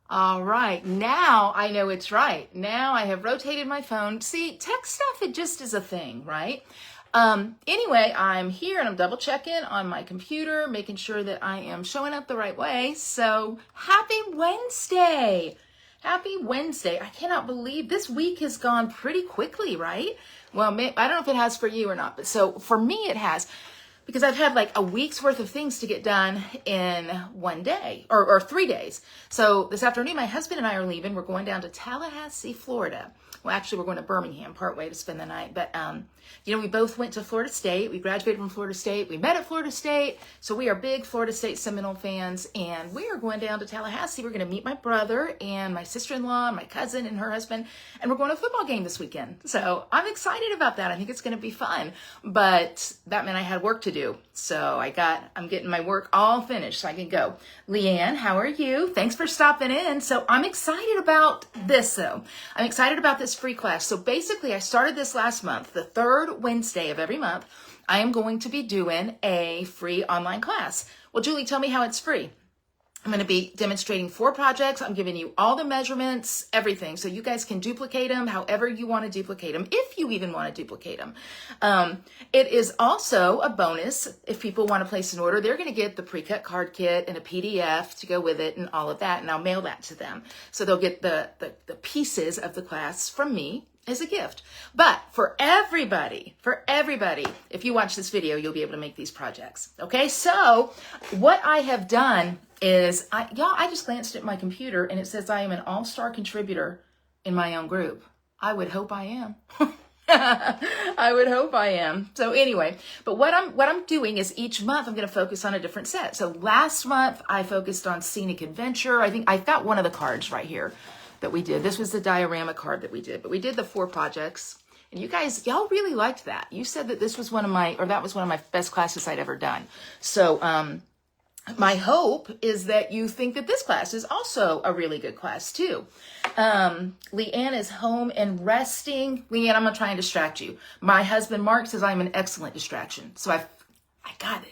All right, now I know it's right. Now I have rotated my phone. See, tech stuff, it just is a thing, right? Anyway, I'm here and I'm double checking on my computer, making sure that I am showing up the right way. So happy Wednesday. Happy Wednesday. I cannot believe this week has gone pretty quickly, right? Well, I don't know if it has for you or not, but so for me it has. Because I've had like a week's worth of things to get done in one day or 3 days. So this afternoon, my husband and I are leaving. We're going down to Tallahassee, Florida. Well, actually, we're going to Birmingham partway to spend the night. But, we both went to Florida State. We graduated from Florida State. We met at Florida State. So we are big Florida State Seminole fans. And we are going down to Tallahassee. We're going to meet my brother and my sister-in-law and my cousin and her husband. And we're going to a football game this weekend. So I'm excited about that. I think it's going to be fun. But that meant I had work to do. So I'm getting my work all finished so I can go. Leanne, how are you? Thanks for stopping in. So I'm excited about this though. I'm excited about this free class. So basically I started this last month, the third Wednesday of every month. I am going to be doing a free online class. Well, Julie, tell me how it's free. I'm going to be demonstrating 4 projects. I'm giving you all the measurements, everything. So you guys can duplicate them however you want to duplicate them, if you even want to duplicate them. It is also a bonus if people want to place an order. They're going to get the pre-cut card kit and a PDF to go with it and all of that. And I'll mail that to them. So they'll get the pieces of the class from me as a gift. But for everybody, if you watch this video, you'll be able to make these projects. Okay, so what I have done is, I just glanced at my computer and it says I am an all-star contributor in my own group. I would hope I am. I would hope I am. So anyway, but what I'm doing is each month I'm going to focus on a different set. So last month I focused on scenic adventure. I think I've got one of the cards right here that we did. This was the diorama card that we did, but we did the 4 projects. And you guys, y'all really liked that. You said that this was that was one of my best classes I'd ever done. So, my hope is that you think that this class is also a really good class too. Leanne is home and resting. Leanne, I'm going to try and distract you. My husband, Mark, says I'm an excellent distraction. So I got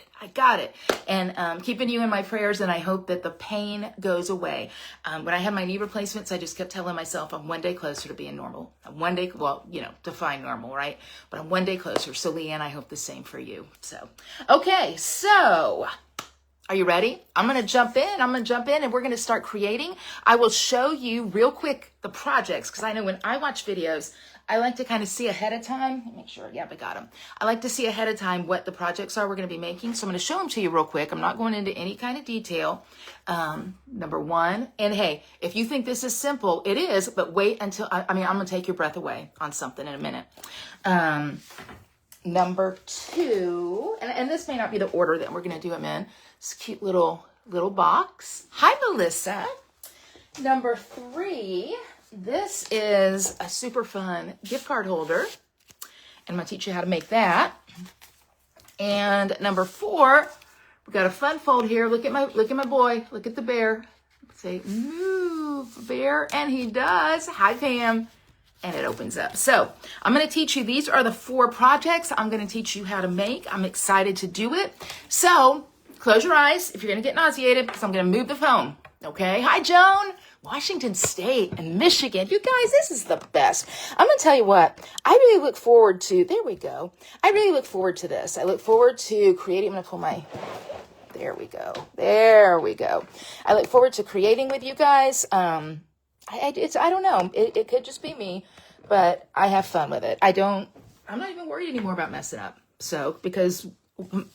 it. And keeping you in my prayers, and I hope that the pain goes away. When I had my knee replacements, I just kept telling myself I'm one day closer to being normal. I'm one day, define normal, right? But I'm one day closer. So Leanne, I hope the same for you. So, okay, so are you ready? I'm going to jump in and we're going to start creating. I will show you real quick the projects because I know when I watch videos, I like to kind of see ahead of time. Let me make sure. Yeah, I got them. I like to see ahead of time what the projects are we're going to be making. So I'm going to show them to you real quick. I'm not going into any kind of detail. Number 1. And hey, if you think this is simple, it is, but wait until, I'm going to take your breath away on something in a minute. Number 2, and this may not be the order that we're going to do them in. This cute little box. Hi, Melissa. Number 3, this is a super fun gift card holder. And I'm going to teach you how to make that. And number 4, we got a fun fold here. Look at my boy. Look at the bear. Say, move, bear. And he does. Hi, Pam. And it opens up. So I'm going to teach you, these are the 4 projects I'm going to teach you how to make. I'm excited to do it. So close your eyes if you're going to get nauseated because I'm going to move the phone. Okay. Hi, Joan. Washington State and Michigan. You guys, this is the best. I'm going to tell you what, I really look forward to, there we go. I really look forward to this. I look forward to creating, I'm going to pull my, there we go. I look forward to creating with you guys. I don't know. It could just be me, but I have fun with it. I'm not even worried anymore about messing up. So, because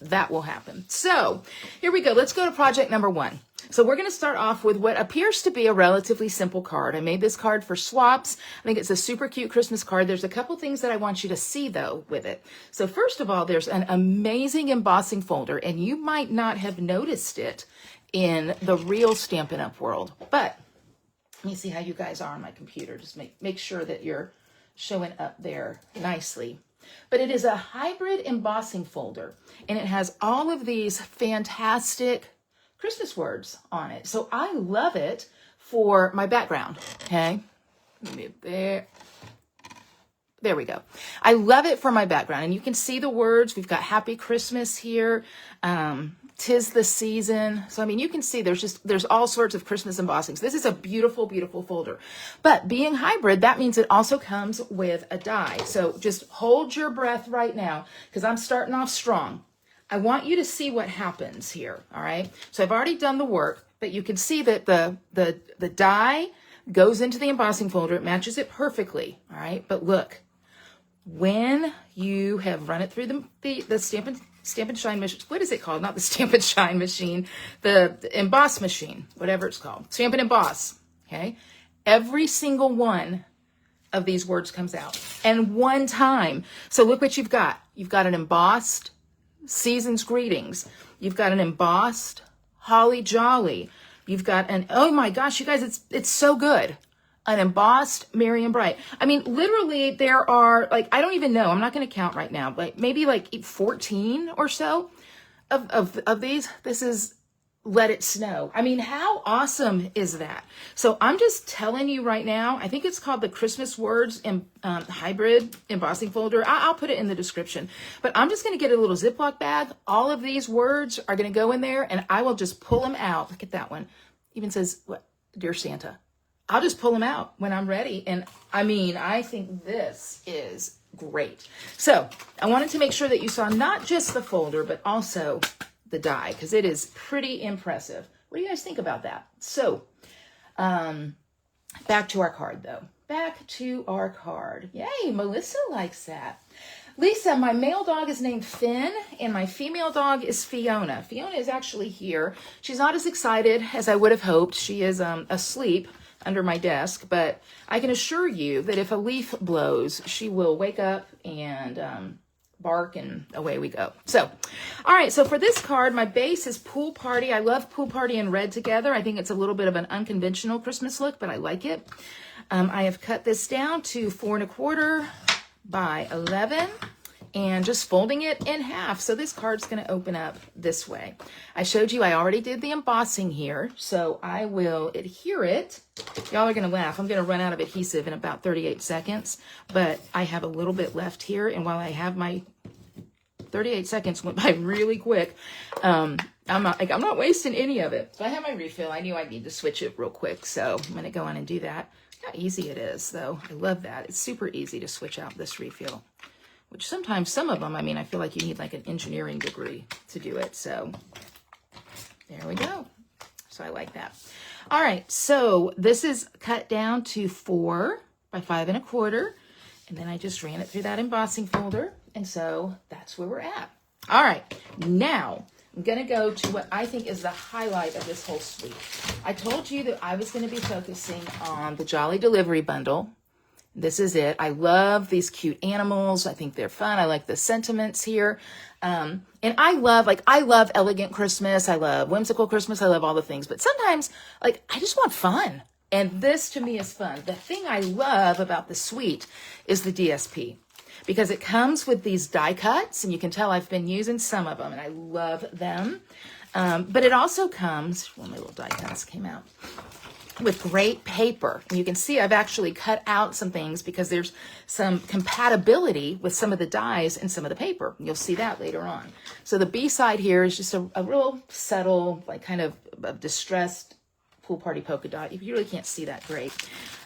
that will happen. So here we go. Let's go to project number 1. So we're going to start off with what appears to be a relatively simple card. I made this card for swaps. I think it's a super cute Christmas card. There's a couple things that I want you to see though with it. So first of all, there's an amazing embossing folder, and you might not have noticed it in the real Stampin' Up! World, but let me see how you guys are on my computer. Just make sure that you're showing up there nicely. But it is a hybrid embossing folder, and it has all of these fantastic Christmas words on it. So I love it for my background. Okay. There we go. I love it for my background, and you can see the words. We've got Happy Christmas here. 'Tis the season. So, I mean, you can see there's all sorts of Christmas embossings. This is a beautiful, beautiful folder. But being hybrid, that means it also comes with a die. So just hold your breath right now, because I'm starting off strong. I want you to see what happens here, all right? So I've already done the work, but you can see that the die goes into the embossing folder. It matches it perfectly, all right? But look, when you have run it through the Stamp and Shine machine, what is it called? Not the Stamp and Shine machine, the emboss machine, whatever it's called. Stamp and emboss, okay? Every single one of these words comes out. And one time. So look what you've got. You've got an embossed Season's Greetings. You've got an embossed Holly Jolly. You've got an, oh my gosh, you guys, it's so good. An embossed Merry and Bright. I mean, literally there are, like, I don't even know. I'm not going to count right now, but maybe like 14 or so of these. This is Let It Snow. I mean, how awesome is that? So I'm just telling you right now, I think it's called the Christmas Words in Hybrid Embossing Folder. I'll put it in the description. But I'm just going to get a little Ziploc bag. All of these words are going to go in there, and I will just pull them out. Look at that one. Even says, what, Dear Santa. I'll just pull them out when I'm ready. And I mean, I think this is great. So I wanted to make sure that you saw not just the folder, but also the die, because it is pretty impressive. What do you guys think about that? So back to our card, though. Back to our card. Yay, Melissa likes that. Lisa, my male dog is named Finn, and my female dog is Fiona. Fiona is actually here. She's not as excited as I would have hoped. She is asleep under my desk, but I can assure you that if a leaf blows, she will wake up and bark, and away we go. So, all right, so for this card, my base is Pool Party. I love Pool Party and red together. I think it's a little bit of an unconventional Christmas look, but I like it. I have cut this down to 4 1/4 by 11 and just folding it in half. So this card's going to open up this way. I showed you I already did the embossing here, so I will adhere it. Y'all are going to laugh. I'm going to run out of adhesive in about 38 seconds, but I have a little bit left here, and while I have my 38 seconds went by really quick, I'm not wasting any of it. So I have my refill. I knew I need to switch it real quick, so I'm going to go on and do that. How easy it is, though. I love that. It's super easy to switch out this refill, which sometimes some of them, I mean, I feel like you need like an engineering degree to do it. So there we go. So I like that. All right. So this is cut down to 4 by 5 1/4. And then I just ran it through that embossing folder. And so that's where we're at. All right. Now I'm going to go to what I think is the highlight of this whole suite. I told you that I was going to be focusing on the Jolly Delivery Bundle. This is it. I love these cute animals. I think they're fun. I like the sentiments here. And I love elegant Christmas. I love whimsical Christmas. I love all the things. But sometimes, like, I just want fun. And this, to me, is fun. The thing I love about the suite is the DSP, because it comes with these die cuts, and you can tell I've been using some of them, and I love them. But it also comes, well, my little die cuts came out, with great paper. And you can see I've actually cut out some things because there's some compatibility with some of the dies and some of the paper. You'll see that later on. So the B side here is just a real subtle, like kind of distressed Pool Party polka dot. You really can't see that great.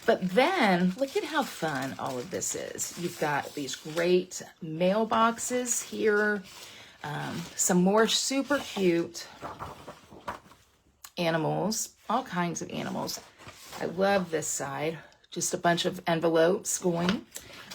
But then look at how fun all of this is. You've got these great mailboxes here. Some more super cute animals, all kinds of animals. I love this side. Just a bunch of envelopes going.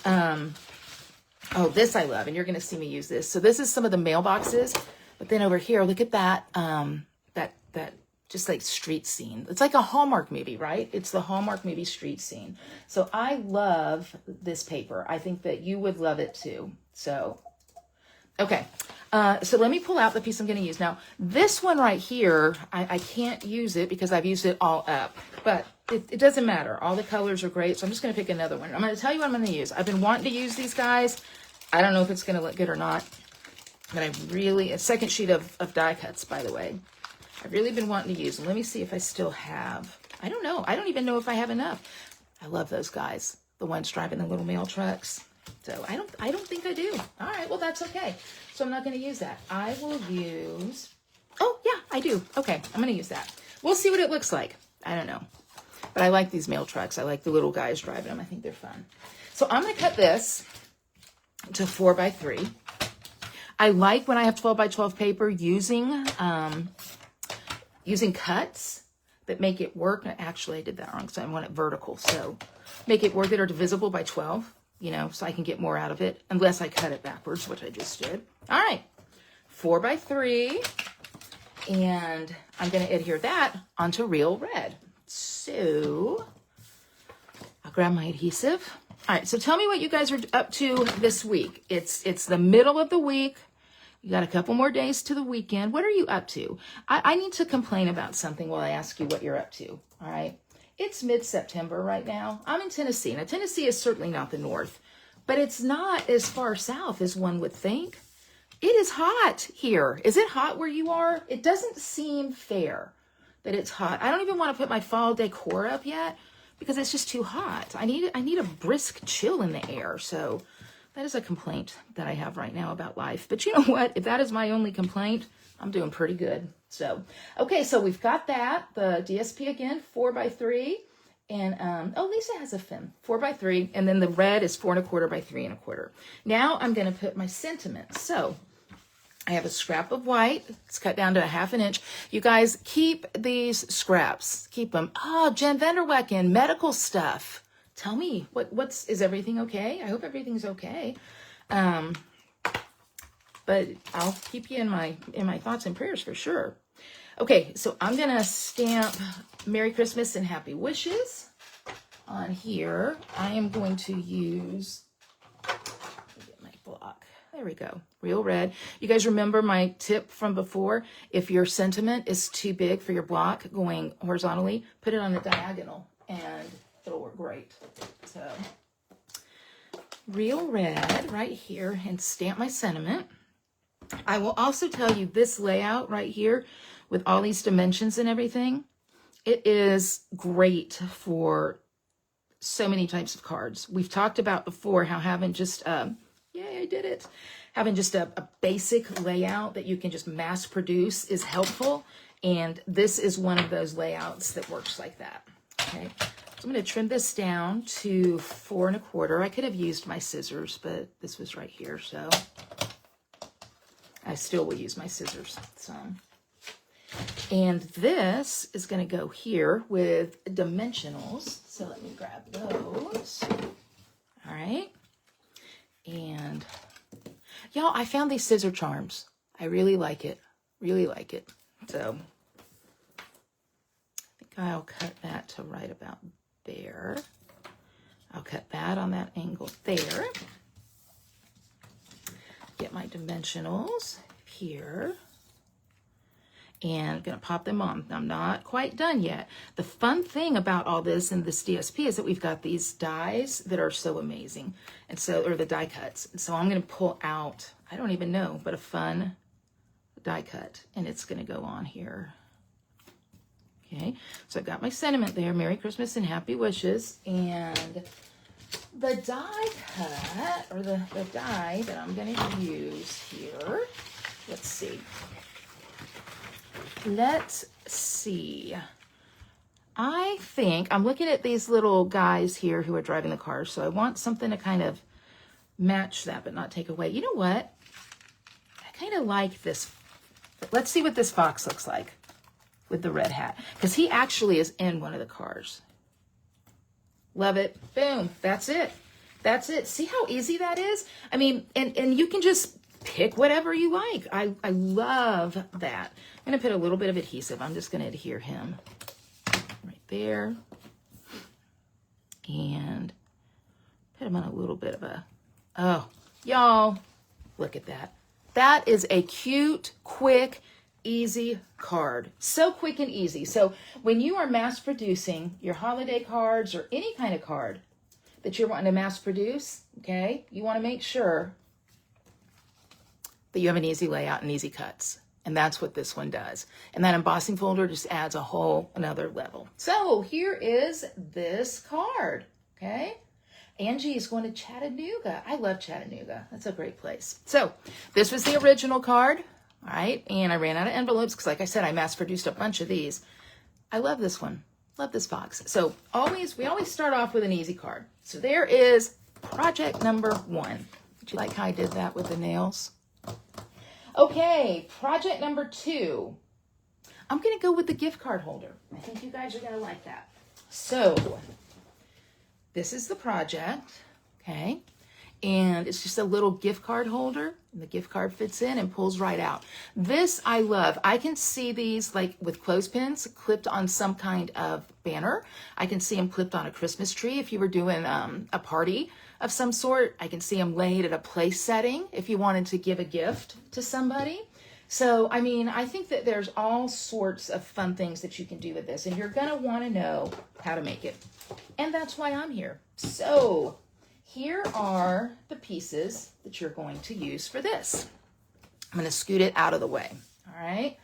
Oh, this I love, and you're going to see me use this. So this is some of the mailboxes, but then over here, look at that, that just like street scene. It's like a Hallmark movie, right? It's the Hallmark movie street scene. So I love this paper. I think that you would love it too. So, okay. So let me pull out the piece I'm going to use. Now, this one right here, I can't use it because I've used it all up, but it doesn't matter. All the colors are great, so I'm just going to pick another one. I'm going to tell you what I'm going to use. I've been wanting to use these guys. I don't know if it's going to look good or not, but I really, a second sheet of die cuts, by the way. I've really been wanting to use them. Let me see if I still have. I don't know. I don't even know if I have enough. I love those guys, the ones driving the little mail trucks. So I don't think I do. All right, well, that's okay. So I'm not going to use that. I will use Oh, yeah, I do. Okay, I'm going to use that. We'll see what it looks like. I don't know. But I like these mail trucks. I like the little guys driving them. I think they're fun. So I'm going to cut this to 4x3. I like when I have 12x12 paper using cuts that make it work. Actually, I did that wrong because I want it vertical. So make it work that are divisible by 12, you know, so I can get more out of it, unless I cut it backwards, which I just did. All right, 4x3. And I'm going to adhere that onto real red. So I'll grab my adhesive. All right, so tell me what you guys are up to this week. It's the middle of the week. You got a couple more days to the weekend. What are you up to? I need to complain about something while I ask you what you're up to. All right. It's mid-September right now. I'm in Tennessee. Now, Tennessee is certainly not the north, but it's not as far south as one would think. It is hot here. Is it hot where you are? It doesn't seem fair that it's hot. I don't even want to put my fall decor up yet because it's just too hot. I need a brisk chill in the air. So that is a complaint that I have right now about life. But you know what? If that is my only complaint, I'm doing pretty good. So, okay, so we've got that. The DSP again, 4x3. And, oh, Lisa has a fin, 4x3. And then the red is 4 1/4 by 3 1/4. Now I'm going to put my sentiment. So I have a scrap of white. It's cut down to 1/2 inch. You guys keep these scraps. Keep them. Oh, Jen Vanderwecken, medical stuff. Tell me, is everything okay? I hope everything's okay. But I'll keep you in my thoughts and prayers for sure. Okay, so I'm gonna stamp Merry Christmas and Happy Wishes on here. I am going to use, get my block. There we go, real red. You guys remember my tip from before? If your sentiment is too big for your block going horizontally, put it on the diagonal and it'll work great. So real red right here and stamp my sentiment. I will also tell you this layout right here with all these dimensions and everything, it is great for so many types of cards. We've talked about before how having just, yay, I did it. Having just a basic layout that you can just mass produce is helpful. And this is one of those layouts that works like that. Okay. So I'm going to trim this down to 4 1/4. I could have used my scissors, but this was right here, so I still will use my scissors. So, and this is going to go here with dimensionals. So let me grab those. All right. And y'all, I found these scissor charms. I really like it. Really like it. So I think I'll cut that to right about there. I'll cut that on that angle there. Get my dimensionals here. And I'm going to pop them on. I'm not quite done yet. The fun thing about all this in this DSP is that we've got these dies that are so amazing. And so, or the die cuts. And so I'm going to pull out, I don't even know, but a fun die cut. And it's going to go on here. Okay, so I've got my sentiment there. Merry Christmas and Happy Wishes. And the die cut, or the die that I'm going to use here, let's see. Let's see. I think, I'm looking at these little guys here who are driving the cars, so I want something to kind of match that but not take away. You know what? I kind of like this. Let's see what this fox looks like with the red hat, because he actually is in one of the cars. Love it. Boom. That's it. That's it. See how easy that is? I mean, and you can just pick whatever you like. I love that. I'm going to put a little bit of adhesive. I'm just going to adhere him right there. And put him on a little bit of a, oh, y'all, look at that. That is a cute, quick, easy card. So quick and easy. So when you are mass producing your holiday cards or any kind of card that you're wanting to mass produce, okay, you want to make sure that you have an easy layout and easy cuts. And that's what this one does. And that embossing folder just adds a whole another level. So here is this card, okay? Angie is going to Chattanooga. I love Chattanooga. That's a great place. So this was the original card. All right, and I ran out of envelopes because, like I said, I mass produced a bunch of these. I love this one. Love this box. So we always start off with an easy card. So there is project number 1. Did you like how I did that with the nails? Okay, project number 2. I'm going to go with the gift card holder. I think you guys are going to like that. So this is the project, okay? And it's just a little gift card holder, and the gift card fits in and pulls right out. This I love. I can see these like with clothespins clipped on some kind of banner. I can see them clipped on a Christmas tree if you were doing a party of some sort. I can see them laid at a place setting if you wanted to give a gift to somebody. So, I mean, I think that there's all sorts of fun things that you can do with this, and you're going to want to know how to make it. And that's why I'm here. So here are the pieces that you're going to use for this. I'm going to scoot it out of the way. All right.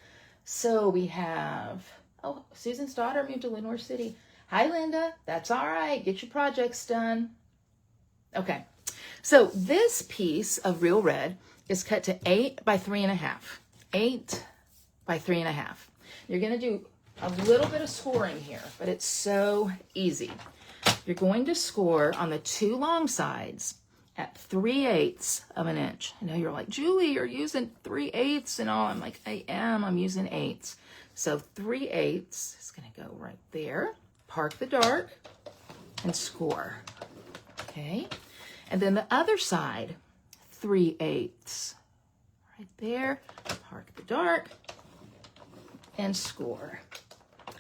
So we have, oh, Susan's daughter moved to Lenore City. Hi, Linda. That's all right. Get your projects done. Okay. So this piece of real red is cut to 8 by 3.5. 8 by 3.5. You're going to do a little bit of scoring here, but it's so easy. You're going to score on the 2 long sides at 3/8 of an inch. I know you're like, Julie, you're using 3/8 and all. I'm like, I'm using 8s. So 3/8 is going to go right there. Park the dark and score. Okay. And then the other side, 3/8. Right there. Park the dark and score.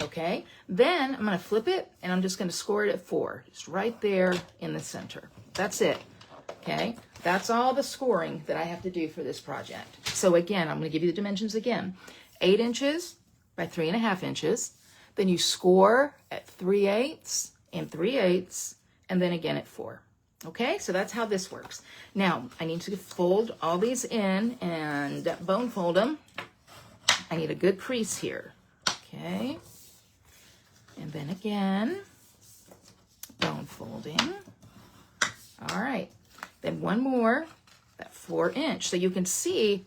Okay, then I'm going to flip it and I'm just going to score it at 4. Just right there in the center. That's it. Okay, that's all the scoring that I have to do for this project. So again, I'm going to give you the dimensions again. 8 inches by 3.5 inches. Then you score at 3/8 and 3/8 and then again at 4. Okay, so that's how this works. Now, I need to fold all these in and bone fold them. I need a good crease here. Okay. And then again, bone folding. All right. Then one more, that 4-inch. So you can see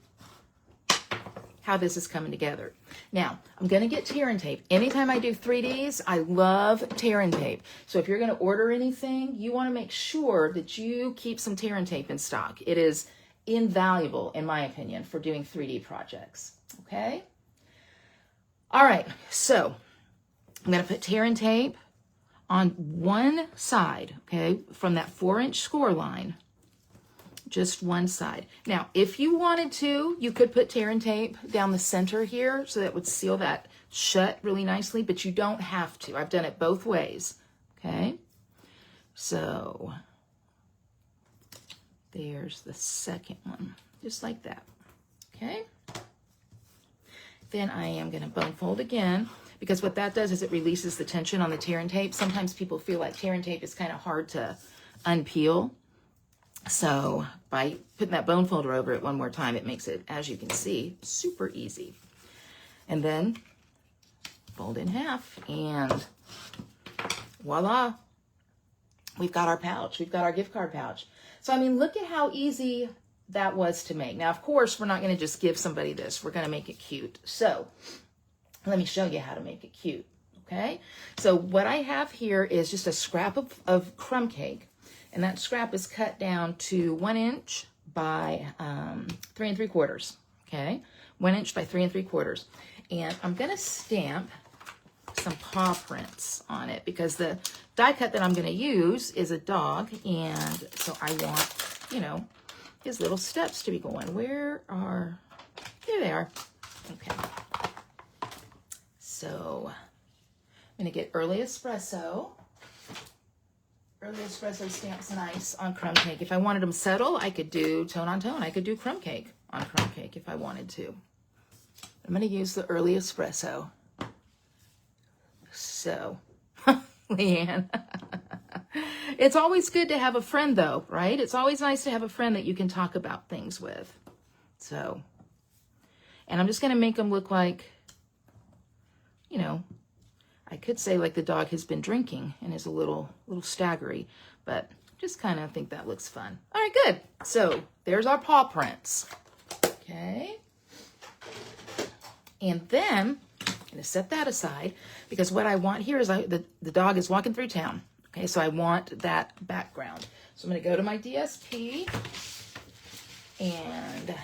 how this is coming together. Now, I'm going to get tear and tape. Anytime I do 3Ds, I love tear and tape. So if you're going to order anything, you want to make sure that you keep some tear and tape in stock. It is invaluable, in my opinion, for doing 3D projects. Okay? All right. So I'm going to put tear and tape on one side, okay, from that 4-inch score line. Just one side. Now, if you wanted to, you could put tear and tape down the center here so that would seal that shut really nicely, but you don't have to. I've done it both ways, okay? So there's the second one, just like that, okay? Then I am going to bone fold again, because what that does is it releases the tension on the tear and tape. Sometimes people feel like tear and tape is kind of hard to unpeel. So by putting that bone folder over it one more time, it makes it, as you can see, super easy. And then fold in half and voila, we've got our pouch. We've got our gift card pouch. So, I mean, look at how easy that was to make. Now, of course, we're not going to just give somebody this. We're going to make it cute. So let me show you how to make it cute. Okay. So what I have here is just a scrap of crumb cake. And that scrap is cut down to 1 inch by 3 3/4. Okay, 1 inch by 3 3/4. And I'm going to stamp some paw prints on it because the die cut that I'm going to use is a dog, and so I want, you know, his little steps to be going. Where are? Here they are. Okay. So I'm going to get early espresso. Early espresso stamps nice on crumb cake. If I wanted them subtle, I could do tone on tone. I could do crumb cake on crumb cake if I wanted to. I'm going to use the early espresso. So, Leanne, it's always good to have a friend though, right? It's always nice to have a friend that you can talk about things with. So, and I'm just going to make them look like, you know, I could say like the dog has been drinking and is a little staggery, but just kind of think that looks fun. All right, good. So there's our paw prints. Okay. And then I'm going to set that aside because what I want here is the dog is walking through town. Okay, so I want that background. So I'm going to go to my DSP, and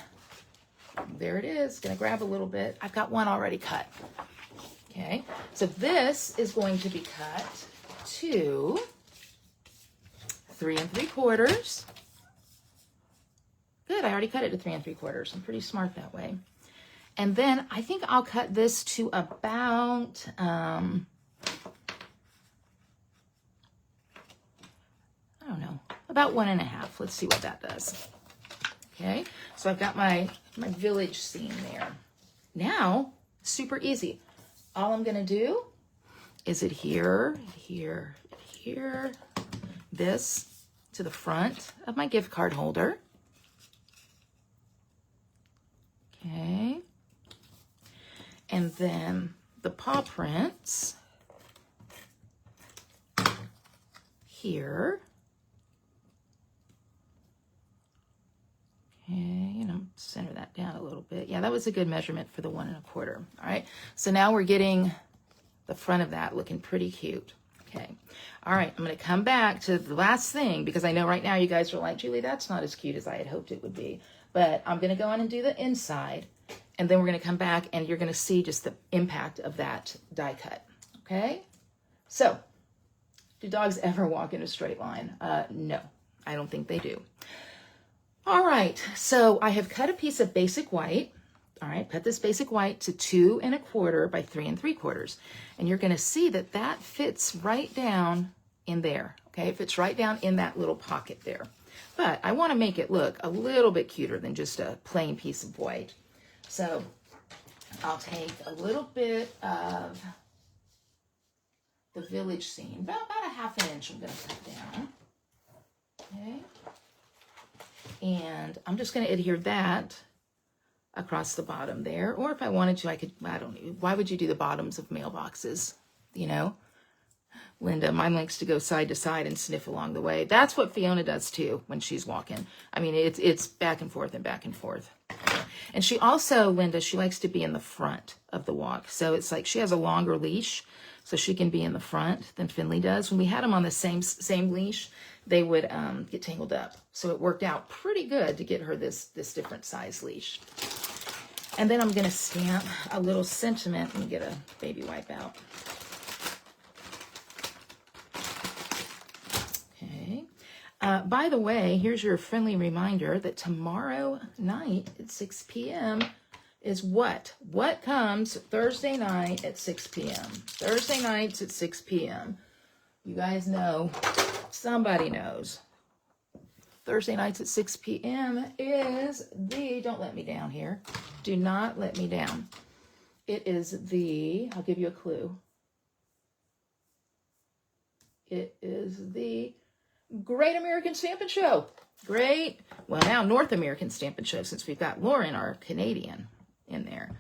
there it is. Going to grab a little bit. I've got one already cut. Okay, so this is going to be cut to 3 3/4. Good, I already cut it to 3 3/4. I'm pretty smart that way. And then I think I'll cut this to about, I don't know, about 1.5. Let's see what that does. Okay, so I've got my village scene there. Now, super easy. All I'm gonna do is adhere this to the front of my gift card holder. Okay. And then the paw prints here. Okay, and center that down a little bit. Yeah, that was a good measurement for the 1 1/4. All right, so now we're getting the front of that looking pretty cute. Okay, all right, I'm gonna come back to the last thing because I know right now you guys are like, Julie, that's not as cute as I had hoped it would be. But I'm gonna go in and do the inside, and then we're gonna come back and you're gonna see just the impact of that die cut, okay? So, do dogs ever walk in a straight line? No, I don't think they do. All right, so I have cut a piece of basic white. All right, cut this basic white to 2 1/4 by 3 3/4. And you're gonna see that that fits right down in there, okay? It fits right down in that little pocket there. But I wanna make it look a little bit cuter than just a plain piece of white. So I'll take a little bit of the village scene, about a 1/2 inch I'm gonna cut down, okay? And I'm just gonna adhere that across the bottom there. Or if I wanted to, I could, I don't know, why would you do the bottoms of mailboxes, you know? Linda, mine likes to go side to side and sniff along the way. That's what Fiona does too when she's walking. I mean, it's back and forth and back and forth. And she also, Linda, she likes to be in the front of the walk. So it's like she has a longer leash, so she can be in the front than Finley does. When we had them on the same leash, they would get tangled up. So it worked out pretty good to get her this different size leash. And then I'm gonna stamp a little sentiment and get a baby wipe out. Okay. By the way, here's your friendly reminder that tomorrow night at 6 p.m. is what? What comes Thursday night at 6 p.m.? Thursday nights at 6 p.m. You guys know, somebody knows. Thursday nights at 6 p.m. is the, don't let me down here. Do not let me down. It is the, I'll give you a clue. It is the Great American Stampin' Show. Great, well now North American Stampin' Show, since we've got Lauren, our Canadian, in there.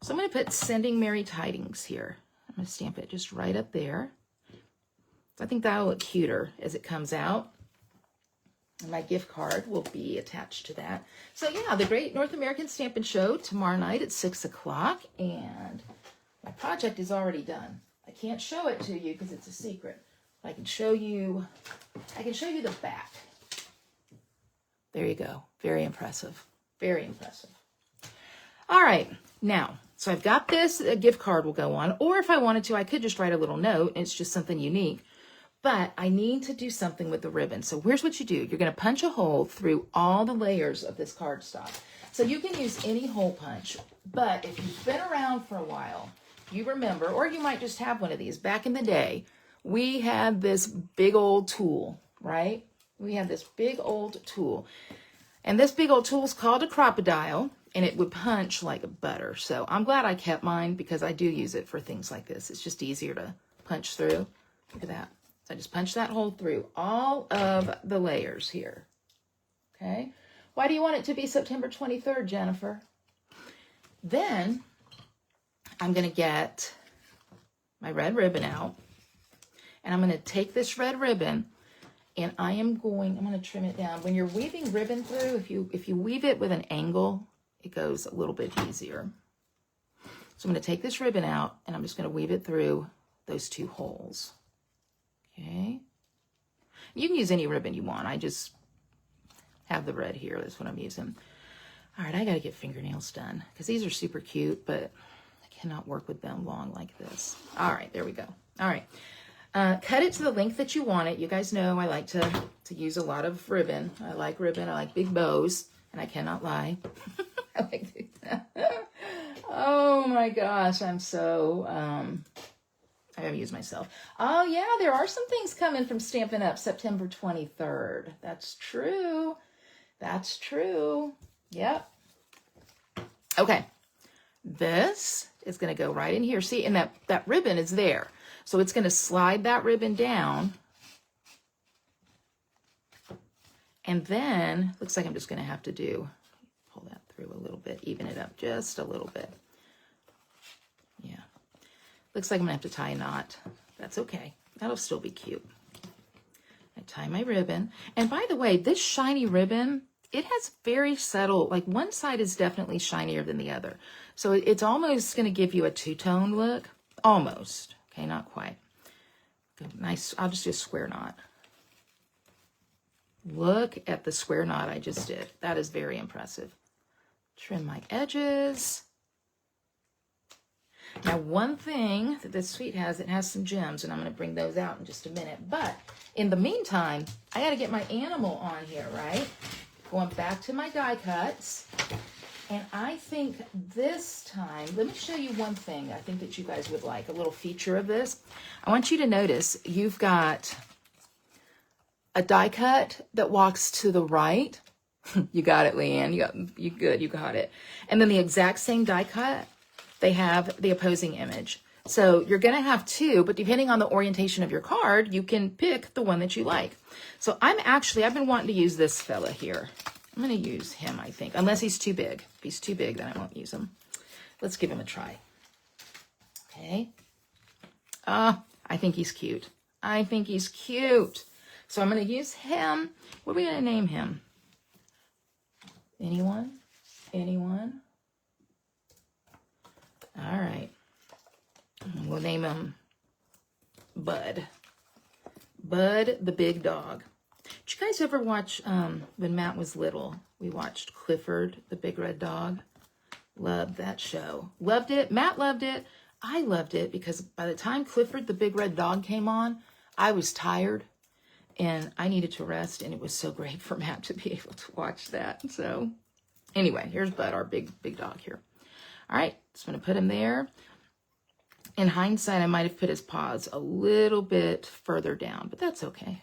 So I'm going to put Sending Merry Tidings here. I'm going to stamp it just right up there. I think that'll look cuter as it comes out. And my gift card will be attached to that. So yeah, the Great North American Stampin' Show tomorrow night at 6 o'clock. And my project is already done. I can't show it to you because it's a secret. I can show you the back. There you go. Very impressive. Very impressive. All right. Now, so I've got this, a gift card will go on. Or if I wanted to, I could just write a little note. It's just something unique. But I need to do something with the ribbon. So here's what you do. You're going to punch a hole through all the layers of this cardstock. So you can use any hole punch. But if you've been around for a while, you remember, or you might just have one of these. Back in the day, we had this big old tool, right? We had this big old tool. And this big old tool is called a crocodile, and it would punch like butter. So I'm glad I kept mine because I do use it for things like this. It's just easier to punch through. Look at that. So I just punch that hole through all of the layers here. Okay. Why do you want it to be September 23rd, Jennifer? Then I'm going to get my red ribbon out. And I'm going to take this red ribbon and I'm going to trim it down. When you're weaving ribbon through, if you weave it with an angle, it goes a little bit easier. So I'm going to take this ribbon out and I'm just going to weave it through those 2 holes. Okay. You can use any ribbon you want. I just have the red here. That's what I'm using. All right, I got to get fingernails done because these are super cute, but I cannot work with them long like this. All right, there we go. All right. Cut it to the length that you want it. You guys know I like to use a lot of ribbon. I like ribbon. I like big bows, and I cannot lie. I like oh my gosh, I'm so I gotta use myself. Oh yeah, there are some things coming from Stampin' Up! September 23rd. That's true. That's true. Yep. Okay. This is gonna go right in here. See, and that ribbon is there. So it's gonna slide that ribbon down. And then, looks like I'm just gonna have to pull that through a little bit, even it up just a little bit. Yeah. Looks like I'm gonna have to tie a knot. That's okay. That'll still be cute. I tie my ribbon. And by the way, this shiny ribbon, it has very subtle, like one side is definitely shinier than the other. So it's almost gonna give you a two-tone look. Almost. Okay, not quite. Good, nice, I'll just do a square knot. Look at the square knot I just did. That is very impressive. Trim my edges. Now, one thing that this suite has, it has some gems, and I'm going to bring those out in just a minute. But in the meantime, I got to get my animal on here, right? Going back to my die cuts. And I think this time, let me show you one thing I think that you guys would like, a little feature of this. I want you to notice you've got a die cut that walks to the right. You got it, Leanne. You good. You got it. And then the exact same die cut, they have the opposing image. So you're going to have 2, but depending on the orientation of your card, you can pick the one that you like. So I've been wanting to use this fella here. I'm going to use him, I think, unless he's too big. If he's too big, then I won't use him. Let's give him a try. Okay. I think he's cute. I think he's cute. So I'm going to use him. What are we going to name him? Anyone? Anyone? All right. We'll name him Bud. Bud the big dog. Did you guys ever watch, when Matt was little, we watched Clifford the big red dog? Loved that show. Loved it. Matt loved it. I loved it because by the time Clifford the big red dog came on, I was tired and I needed to rest, and it was so great for Matt to be able to watch that. So anyway, here's Bud, our big dog here. All right, just going to put him there. In hindsight, I might have put his paws a little bit further down, but that's okay.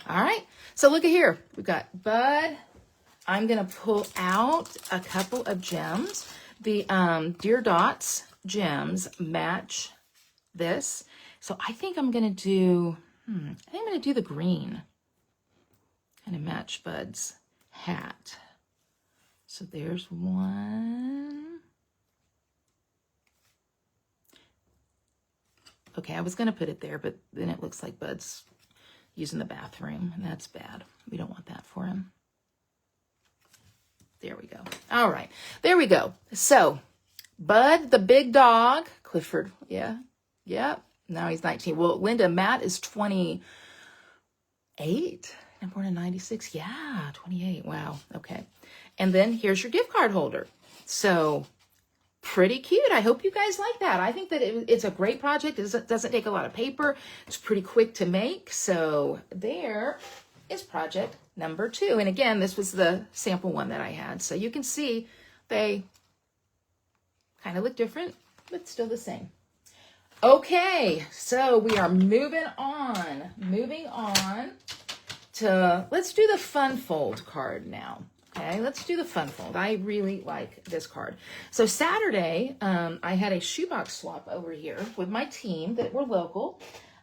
All right, so look at here. We've got Bud. I'm going to pull out a couple of gems. The Dear Dots gems match this. So I think I'm going to do, I think I'm going to do the green. Kind of match Bud's hat. So there's one. Okay, I was going to put it there, but then it looks like Bud's using the bathroom, and that's bad. We don't want that for him. There we go. All right, there we go. So, Bud, the big dog, Clifford, yeah, now he's 19. Well, Linda, Matt is 28. I'm born in 96. Yeah, 28. Wow, okay. And then here's your gift card holder. So, pretty cute. I hope you guys like that. I think that it's a great project. It doesn't take a lot of paper. It's pretty quick to make. So there is project number 2. And again, this was the sample one that I had. So you can see they kind of look different, but still the same. Okay, so we are moving on to, let's do the fun fold card now. Okay, let's do the fun fold. I really like this card. So Saturday, I had a shoebox swap over here with my team that were local.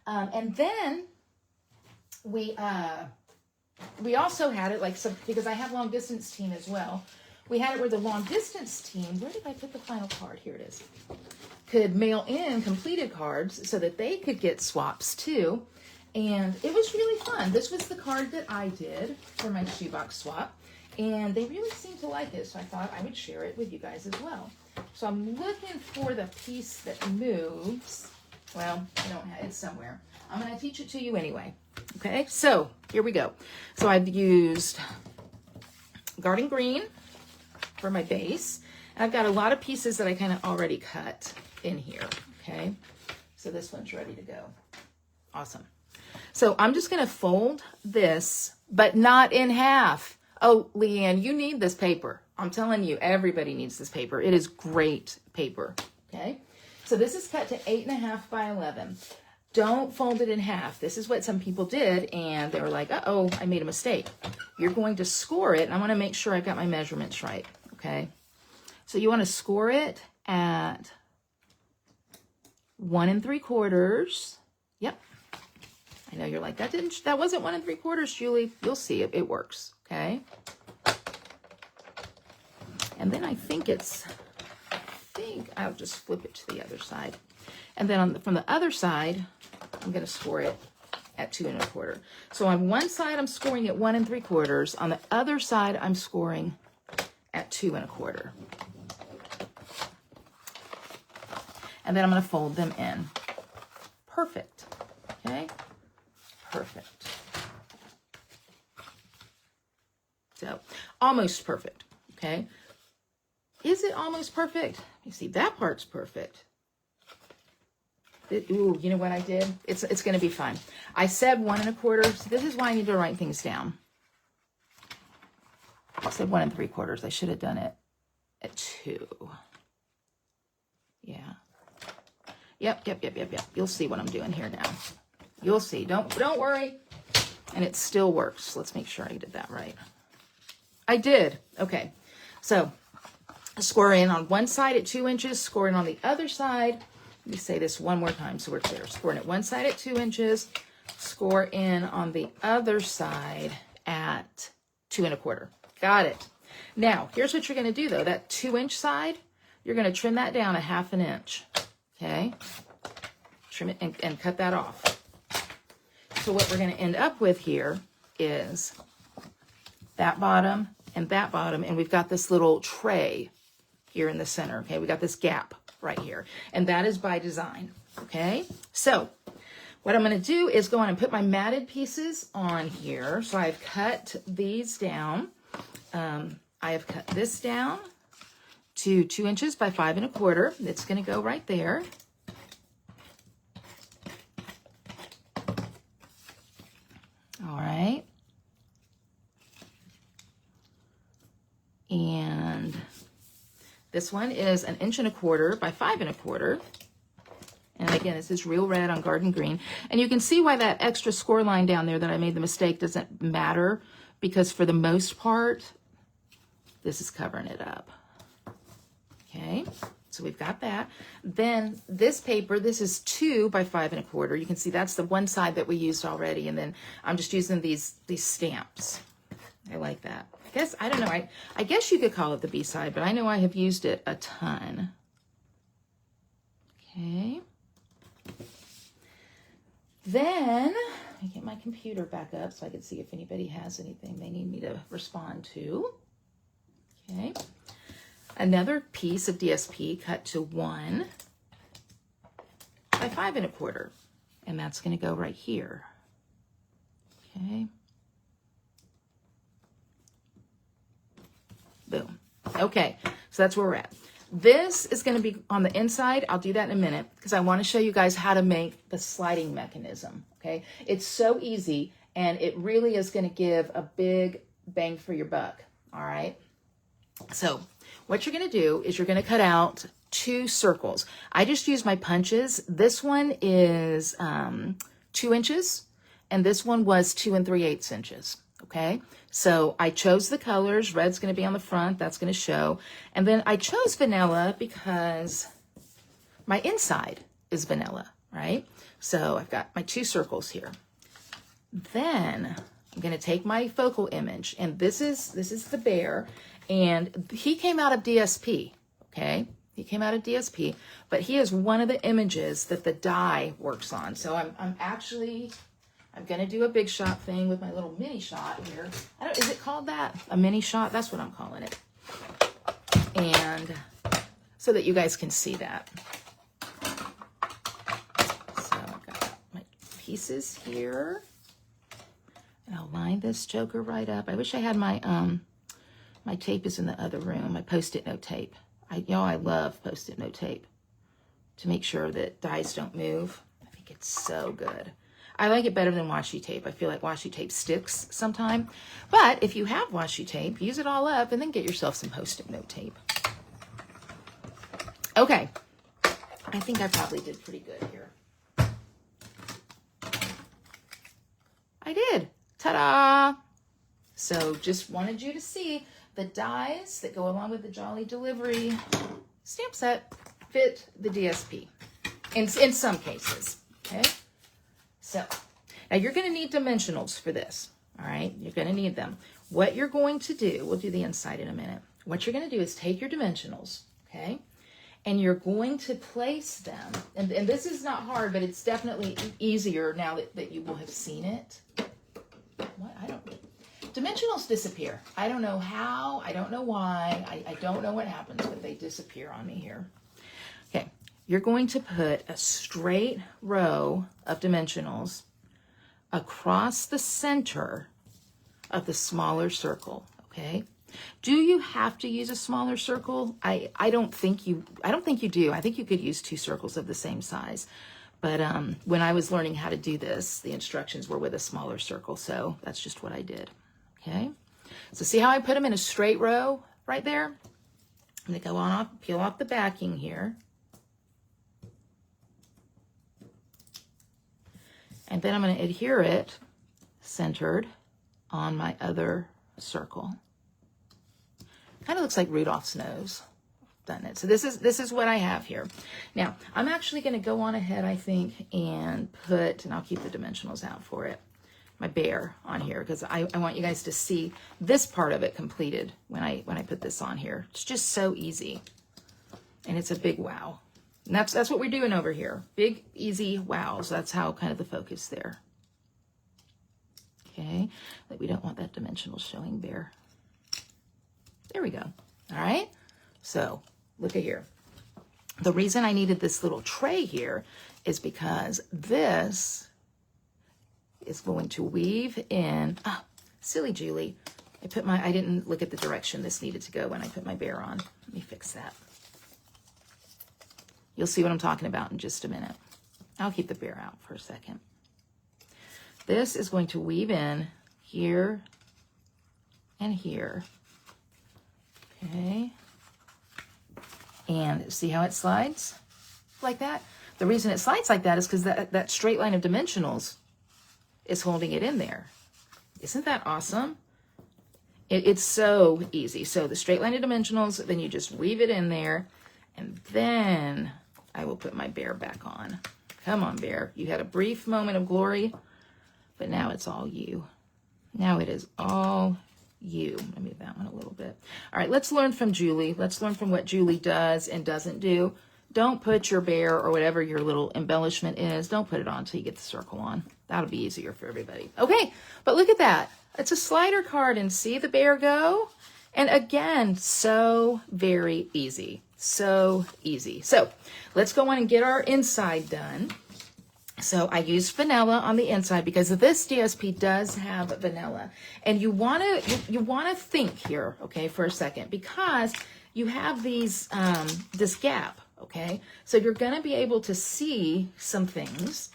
And then we also had it because I have long distance team as well. We had it where the long distance team, where did I put the final card? Here it is. Could mail in completed cards so that they could get swaps too. And it was really fun. This was the card that I did for my shoebox swap. And they really seemed to like it, so I thought I would share it with you guys as well. So I'm looking for the piece that moves. Well, I don't have it somewhere. I'm going to teach it to you anyway. Okay, so here we go. So I've used garden green for my base. And I've got a lot of pieces that I kind of already cut in here. Okay, so this one's ready to go. Awesome. So I'm just going to fold this, but not in half. Oh, Leanne, you need this paper. I'm telling you, everybody needs this paper. It is great paper. Okay, so this is cut to 8.5 by 11. Don't fold it in half. This is what some people did, and they were like, uh-oh, I made a mistake. You're going to score it, and I want to make sure I got my measurements right, okay? So you want to score it at 1 3/4. Yep. I know you're like, that wasn't 1 3/4, Julie. You'll see it works, okay? And then I think I'll just flip it to the other side. And then from the other side, I'm going to score it at 2 1/4. So on one side, I'm scoring at 1 3/4. On the other side, I'm scoring at 2 1/4. And then I'm going to fold them in. Perfect. Okay? Perfect. So, almost perfect. Okay? Is it almost perfect? You see, that part's perfect. Ooh, you know what I did? It's going to be fine. I said 1 1/4. So this is why I need to write things down. I said 1 3/4. I should have done it at 2. Yeah. Yep. You'll see what I'm doing here now. You'll see. Don't worry. And it still works. Let's make sure I did that right. I did. Okay. So score in on one side at 2 inches. Score in on the other side. Let me say this one more time so we're clear. Scoring at one side at 2 inches. Score in on the other side at 2 1/4. Got it. Now, here's what you're going to do, though. That 2-inch side, you're going to trim that down 1/2 inch. Okay? Trim it and cut that off. So what we're going to end up with here is that bottom, and we've got this little tray here in the center. Okay? We got this gap right here, and that is by design. Okay? So what I'm going to do is go on and put my matted pieces on here. So I've cut these down. I have cut this down to 2 inches by 5 1/4. It's going to go right there. All right. And this one is 1 1/4 by 5 1/4. And again, this is real red on garden green. And you can see why that extra score line down there that I made the mistake doesn't matter, because for the most part, this is covering it up. Okay, so we've got that. Then this paper, this is 2 by 5 1/4. You can see that's the one side that we used already. And then I'm just using these stamps. I like that. I don't know. I guess you could call it the B side, but I know I have used it a ton. Okay. Then I get my computer back up so I can see if anybody has anything they need me to respond to. Okay. Another piece of DSP cut to 1 by 5 1/4. And that's going to go right here. Okay. Boom. Okay. So that's where we're at. This is going to be on the inside. I'll do that in a minute because I want to show you guys how to make the sliding mechanism. Okay. It's so easy, and it really is going to give a big bang for your buck. All right. So what you're going to do is you're going to cut out 2 circles. I just used my punches. This one is 2 inches, and this one was 2 3/8 inches. Okay, so I chose the colors. Red's going to be on the front. That's going to show. And then I chose vanilla because my inside is vanilla, right? So I've got my 2 circles here. Then I'm going to take my focal image, and this is the bear, and he came out of DSP, okay? He came out of DSP, but he is one of the images that the die works on. So I'm going to do a big shot thing with my little mini shot here. Is it called that? A mini shot? That's what I'm calling it. And so that you guys can see that. So I've got my pieces here. And I'll line this joker right up. I wish I had my, my tape is in the other room, my Post-it note tape. I love Post-it note tape to make sure that dies don't move. I think it's so good. I like it better than washi tape. I feel like washi tape sticks sometime. But if you have washi tape, use it all up and then get yourself some Post-it note tape. Okay. I think I probably did pretty good here. I did. Ta-da! So just wanted you to see the dies that go along with the Jolly Delivery stamp set fit the DSP in some cases, okay? So now you're going to need dimensionals for this, all right? You're going to need them. What you're going to do, we'll do the inside in a minute. What you're going to do is take your dimensionals, okay? And you're going to place them, and this is not hard, but it's definitely easier now that you will have seen it. What? Dimensionals disappear. I don't know how, I don't know why, I don't know what happens, but they disappear on me here. Okay, you're going to put a straight row of dimensionals across the center of the smaller circle, okay? Do you have to use a smaller circle? I don't think you do. I think you could use 2 circles of the same size. But when I was learning how to do this, the instructions were with a smaller circle, so that's just what I did. Okay, so see how I put them in a straight row right there? I'm going to go on off, peel off the backing here. And then I'm going to adhere it centered on my other circle. Kind of looks like Rudolph's nose, doesn't it? So this is what I have here. Now, I'm actually going to go on ahead, I think, and put, and I'll keep the dimensionals out for it, my bear on here, because I want you guys to see this part of it completed when I put this on here. It's just so easy, and it's a big wow. And that's what we're doing over here. Big, easy wows. That's how kind of the focus there. Okay, but we don't want that dimensional showing there. There we go. All right, so look at here. The reason I needed this little tray here is because this is going to weave in. Ah, silly Julie. I didn't look at the direction this needed to go when I put my bear on. Let me fix that. You'll see what I'm talking about in just a minute. I'll keep the bear out for a second. This is going to weave in here and here. Okay. And see how it slides like that? The reason it slides like that is because that straight line of dimensionals is holding it in there. Isn't that awesome? It's so easy. So the straight line of dimensionals, then you just weave it in there, and then I will put my bear back on. Come on, bear. You had a brief moment of glory, but now it's all you. Now it is all you. Let me move that one a little bit. All right, let's learn from Julie. Let's learn from what Julie does and doesn't do. Don't put your bear or whatever your little embellishment is, don't put it on until you get the circle on. That'll be easier for everybody. Okay, but look at that. It's a slider card, and see the bear go? And again, so very easy. So easy. So let's go on and get our inside done. So I used vanilla on the inside because this DSP does have vanilla. And you want to think here, okay, for a second, because you have these this gap, okay? So you're going to be able to see some things.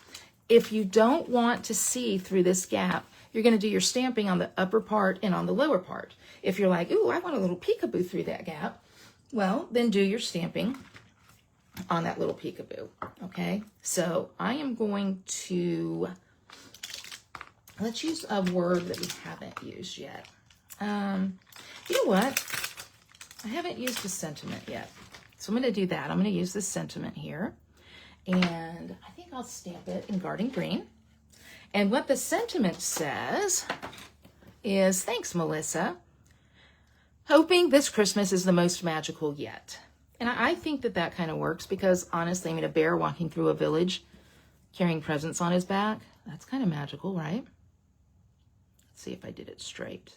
If you don't want to see through this gap, you're going to do your stamping on the upper part and on the lower part. If you're like, ooh, I want a little peekaboo through that gap, well, then do your stamping on that little peekaboo, okay? So I am going to, let's use a word that we haven't used yet. You know what? I haven't used a sentiment yet. So I'm going to do that. I'm going to use this sentiment here. And I think I'll stamp it in Garden Green. And what the sentiment says is, thanks, Melissa. Hoping this Christmas is the most magical yet. And I think that kind of works because, honestly, I mean, a bear walking through a village carrying presents on his back, that's kind of magical, right? Let's see if I did it straight.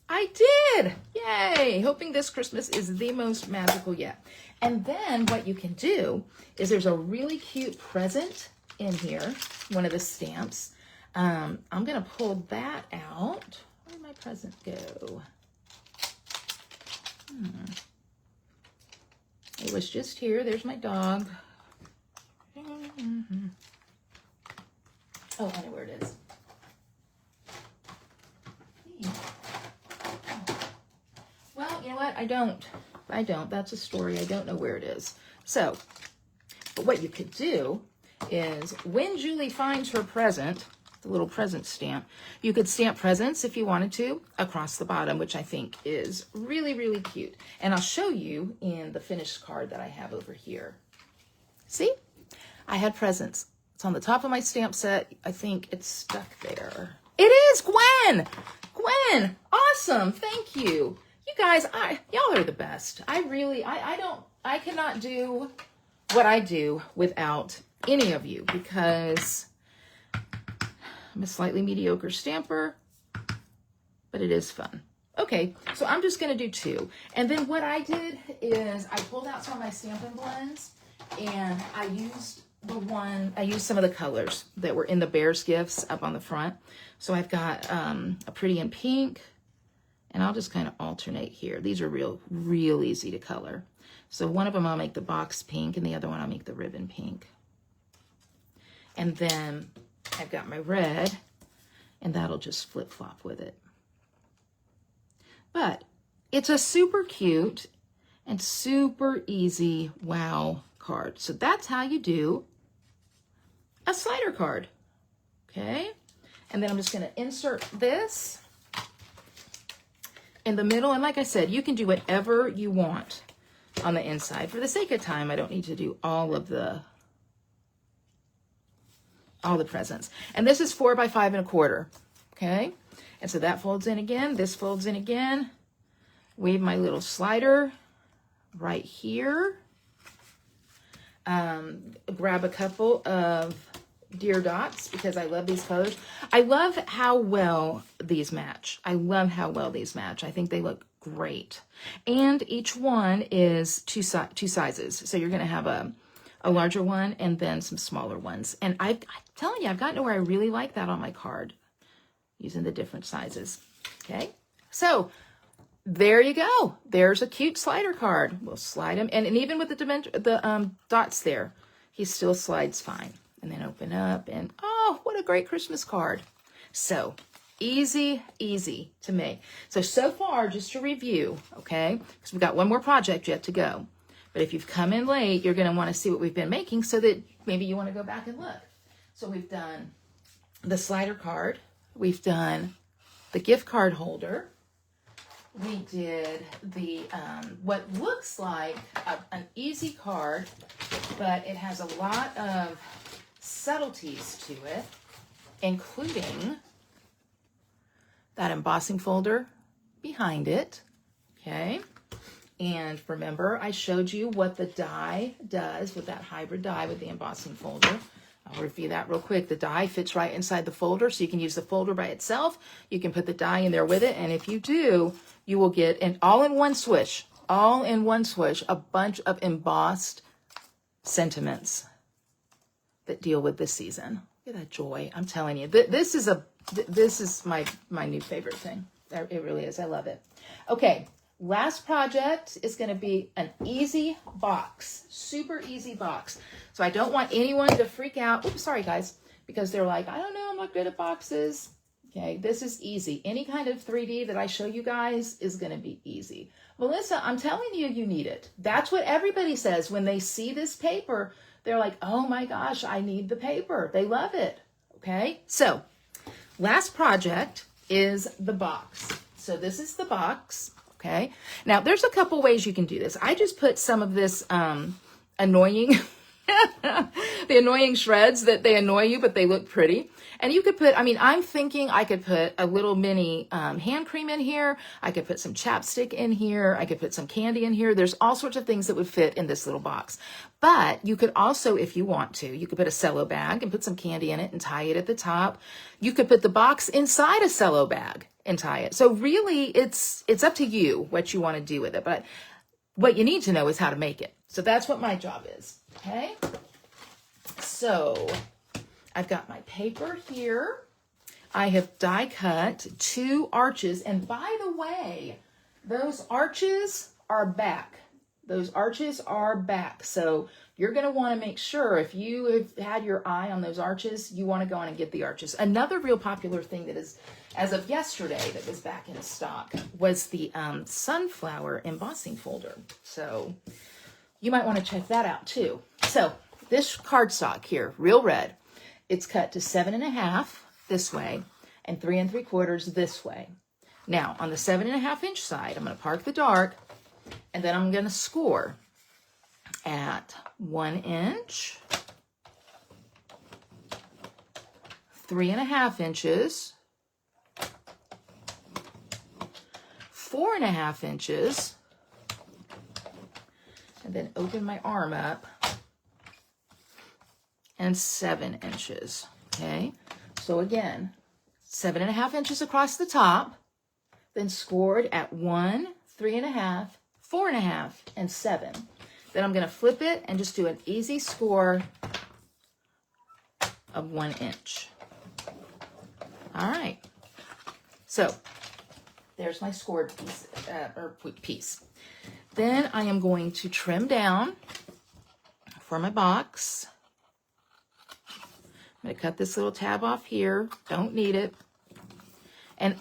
I did. Yay. Hoping this Christmas is the most magical yet. And then what you can do is there's a really cute present in here, one of the stamps. I'm going to pull that out. Where did my present go? It was just here. There's my dog. Oh, I know where it is. Well, you know what? I don't. That's a story. I don't know where it is. So, but what you could do is when Julie finds her present, the little present stamp, you could stamp presents if you wanted to across the bottom, which I think is really, really cute. And I'll show you in the finished card that I have over here. See? I had presents. It's on the top of my stamp set. I think it's stuck there. It is Gwen! Gwen! Awesome! Thank you. You guys, y'all are the best. I cannot do what I do without any of you because I'm a slightly mediocre stamper, but it is fun. Okay, so I'm just gonna do 2. And then what I did is I pulled out some of my Stampin' Blends and I used some of the colors that were in the Bears gifts up on the front. So I've got a pretty in pink, and I'll just kind of alternate here. These are real easy to color. So one of them I'll make the box pink, and the other one I'll make the ribbon pink. And then I've got my red, and that'll just flip-flop with it. But it's a super cute and super easy wow card. So that's how you do a slider card, okay? And then I'm just gonna insert this in the middle. And like I said, you can do whatever you want on the inside. For the sake of time, I don't need to do all the presents. And this is 4 by 5 1/4, okay? And so that folds in again, this folds in again. Weave my little slider right here. Grab a couple of deer dots because I love these colors. I love how well these match. I think they look great. And each one is two sizes. So you're going to have a larger one and then some smaller ones. And I'm telling you, I've gotten to where I really like that on my card using the different sizes. Okay. So there you go. There's a cute slider card. We'll slide him. And even with the dots there, he still slides fine. And then open up and, oh, what a great Christmas card. So easy to make. So far, just to review, okay, because we've got one more project yet to go. But if you've come in late, you're going to want to see what we've been making so that maybe you want to go back and look. So we've done the slider card. We've done the gift card holder. We did the what looks like an easy card, but it has a lot of subtleties to it, including that embossing folder behind it, okay? And remember, I showed you what the die does with that hybrid die with the embossing folder. I'll review that real quick. The die fits right inside the folder, so you can use the folder by itself. You can put the die in there with it, and if you do, you will get an all-in-one swish, a bunch of embossed sentiments that deal with this season. Look at that joy. I'm telling you, this is my new favorite thing. It really is. I love it. Okay, last project is going to be an easy box, super easy box. So I don't want anyone to freak out. Oops, sorry guys, because they're like, I don't know, I'm not good at boxes. Okay, this is easy. Any kind of 3D that I show you guys is going to be easy. Melissa, I'm telling you, you need it. That's what everybody says when they see this paper. They're like, oh my gosh, I need the paper. They love it. Okay, so last project is the box. So this is the box. Okay, now there's a couple ways you can do this. I just put some of this annoying The annoying shreds that they annoy you, but they look pretty. And you could put, I mean, I'm thinking I could put a little mini hand cream in here. I could put some chapstick in here. I could put some candy in here. There's all sorts of things that would fit in this little box. But you could also, if you want to, you could put a cello bag and put some candy in it and tie it at the top. You could put the box inside a cello bag and tie it. So really, it's up to you what you want to do with it. But what you need to know is how to make it. So that's what my job is. Okay? So I've got my paper here. I have die cut 2 arches. And by the way, those arches are back. Those arches are back. So you're going to want to make sure if you have had your eye on those arches, you want to go on and get the arches. Another real popular thing that is, as of yesterday, that was back in stock was the sunflower embossing folder. So you might want to check that out too. So this cardstock here, real red, it's cut to 7.5 this way and 3 3/4 this way. Now on the 7.5 inch side, I'm going to park the dark, and then I'm going to score at 1 inch, 3.5 inches, 4.5 inches, and then open my arm up, and 7 inches. Okay, so again, 7.5 inches across the top, then scored at 1, 3.5, 4.5, and 7. Then I'm going to flip it and just do an easy score of 1 inch. All right. So there's my scored piece. Then I am going to trim down for my box. I'm going to cut this little tab off here. Don't need it. And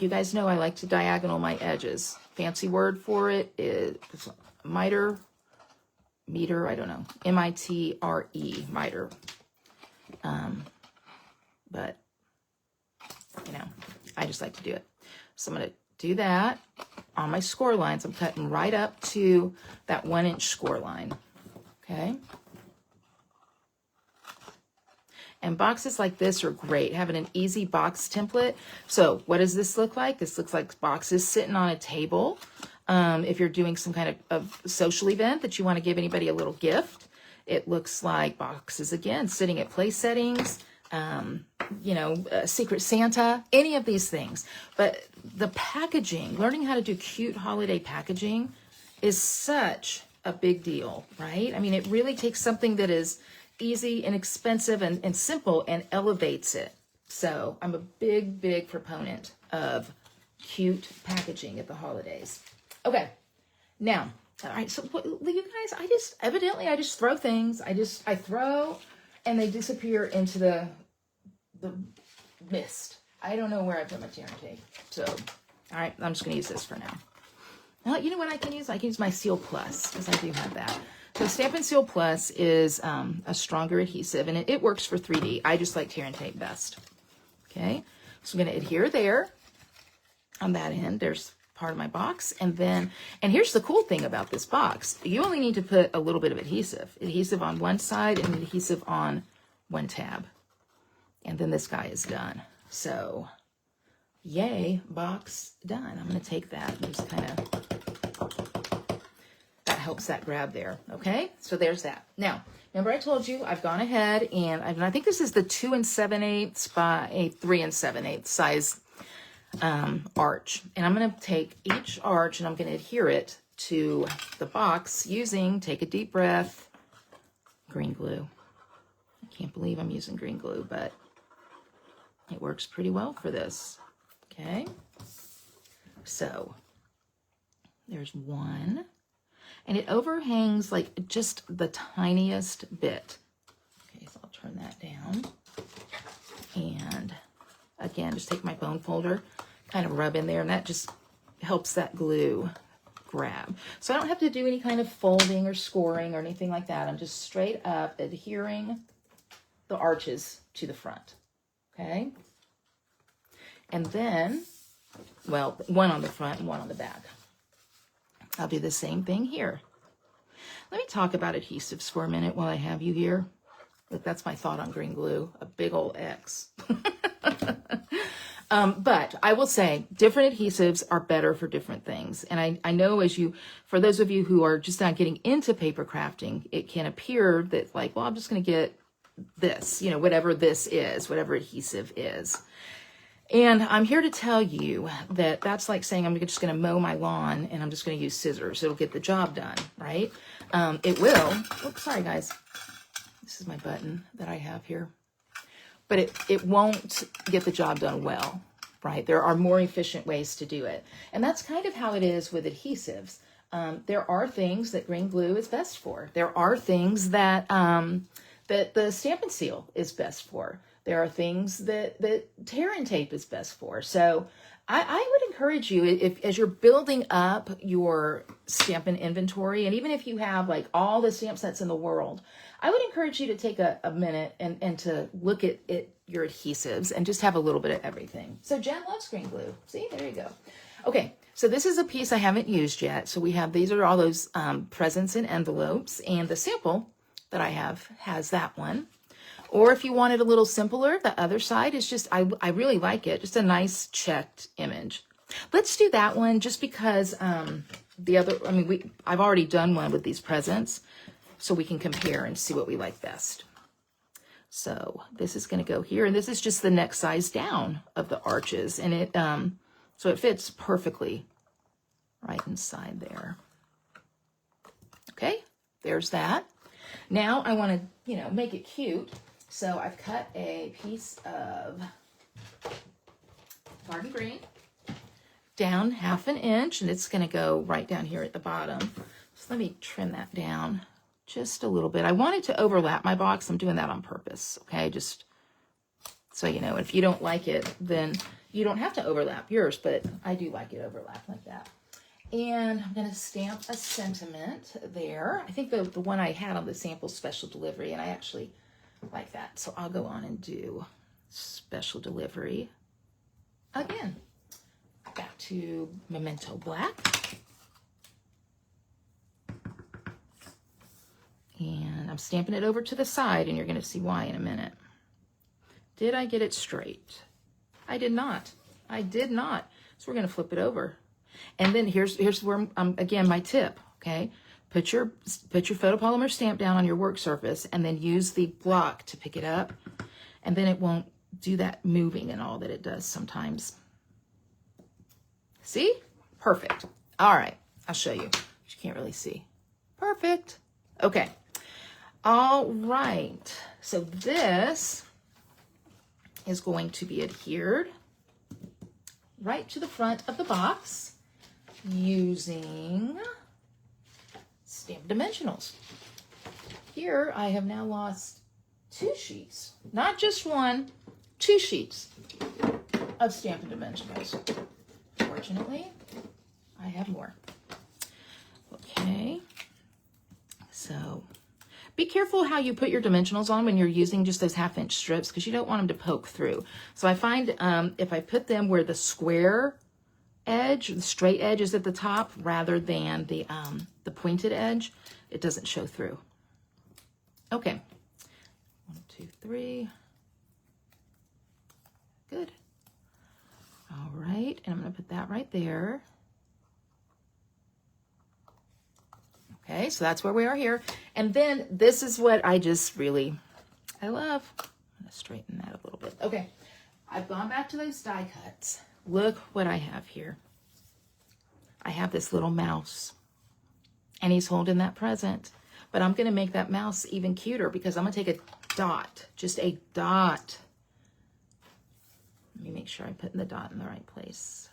you guys know I like to diagonal my edges. Fancy word for it is miter, I don't know, M-I-T-R-E, miter. But, you know, I just like to do it. So I'm going to do that on my score lines. I'm cutting right up to that 1 inch score line. Okay. And boxes like this are great, having an easy box template. So what does this look like? This looks like boxes sitting on a table. If you're doing some kind of social event that you want to give anybody a little gift, it looks like boxes, again, sitting at place settings, Secret Santa, any of these things. But the packaging, learning how to do cute holiday packaging is such a big deal, right? I mean, it really takes something that is easy and inexpensive and simple and elevates it. So I'm a big proponent of cute packaging at the holidays. Okay, now, all right, so you guys, I just throw things. I throw and they disappear into the mist. I don't know where I put my tear and tape. So, all right, I'm just gonna use this for now. Well, you know what I can use? I can use my Seal Plus, because I do have that. So Stampin' Seal Plus is a stronger adhesive, and it works for 3D. I just like tear and tape best. Okay, so I'm going to adhere there on that end. There's part of my box. And here's the cool thing about this box. You only need to put a little bit of adhesive. Adhesive on one side and adhesive on one tab. And then this guy is done. So, yay, box done. I'm going to take that and just kind of... helps that grab there. Okay, so there's that. Now, remember I told you I've gone ahead and I think this is the 2 7/8 by a 3 7/8 size arch. And I'm going to take each arch and I'm going to adhere it to the box using, take a deep breath, green glue. I can't believe I'm using green glue, but it works pretty well for this. Okay, so there's one. And it overhangs like just the tiniest bit. Okay, so I'll turn that down. And again, just take my bone folder, kind of rub in there, and that just helps that glue grab. So I don't have to do any kind of folding or scoring or anything like that. I'm just straight up adhering the arches to the front. Okay? And then, well, one on the front and one on the back. I'll do the same thing here. Let me talk about adhesives for a minute while I have you here. Look, that's my thought on green glue, a big old X. But I will say different adhesives are better for different things. And I know for those of you who are just not getting into paper crafting, it can appear that like, well, I'm just going to get this, whatever this is, whatever adhesive is. And I'm here to tell you that that's like saying I'm just going to mow my lawn and I'm just going to use scissors. It'll get the job done, right? It will. Oops, sorry, guys. This is my button that I have here. But it won't get the job done well, right? There are more efficient ways to do it. And that's kind of how it is with adhesives. There are things that green glue is best for. There are things that the Stampin' Seal is best for. There are things that tear and tape is best for. So I would encourage you, as you're building up your Stampin' inventory, and even if you have like all the stamp sets in the world, I would encourage you to take a minute and to look at your adhesives and just have a little bit of everything. So Jen loves green glue. See, there you go. Okay, so this is a piece I haven't used yet. So these are all those presents and envelopes, and the sample that I have has that one. Or if you want it a little simpler, the other side is just, I really like it, just a nice checked image. Let's do that one just because I've already done one with these presents, so we can compare and see what we like best. So this is going to go here, and this is just the next size down of the arches, and so it fits perfectly right inside there. Okay, there's that. Now I want to, make it cute. So I've cut a piece of garden green down 1/2 inch, and it's going to go right down here at the bottom. So let me trim that down just a little bit. I wanted to overlap my box. I'm doing that on purpose, okay? Just so you know, if you don't like it, then you don't have to overlap yours, but I do like it overlapped like that. And I'm going to stamp a sentiment there. I think the one I had on the sample special delivery, and I actually like that. So I'll go on and do special delivery again. Back to Memento Black. And I'm stamping it over to the side, and you're going to see why in a minute. Did I get it straight? I did not. I did not. So we're going to flip it over. And then here's where, again, my tip, okay? Put your photopolymer stamp down on your work surface and then use the block to pick it up. And then it won't do that moving and all that it does sometimes. See? Perfect. All right. I'll show you. You can't really see. Perfect. Okay. All right. So this is going to be adhered right to the front of the box using Stamp Dimensionals. Here I have now lost 2 sheets, not just 1, 2 sheets of Stampin' Dimensionals. Fortunately, I have more. Okay, so be careful how you put your dimensionals on when you're using just those 1/2 inch strips, because you don't want them to poke through. So I find if I put them where the square edge, the straight edge is at the top rather than the pointed edge, it doesn't show through. Okay, 1, 2, 3. Good. All right, and I'm going to put that right there. Okay, so that's where we are here. And then this is what I just really, I love. I'm going to straighten that a little bit. Okay, I've gone back to those die cuts. Look what I have here. I have this little mouse, and he's holding that present. But I'm going to make that mouse even cuter because I'm going to take a dot, just a dot. Let me make sure I'm putting the dot in the right place.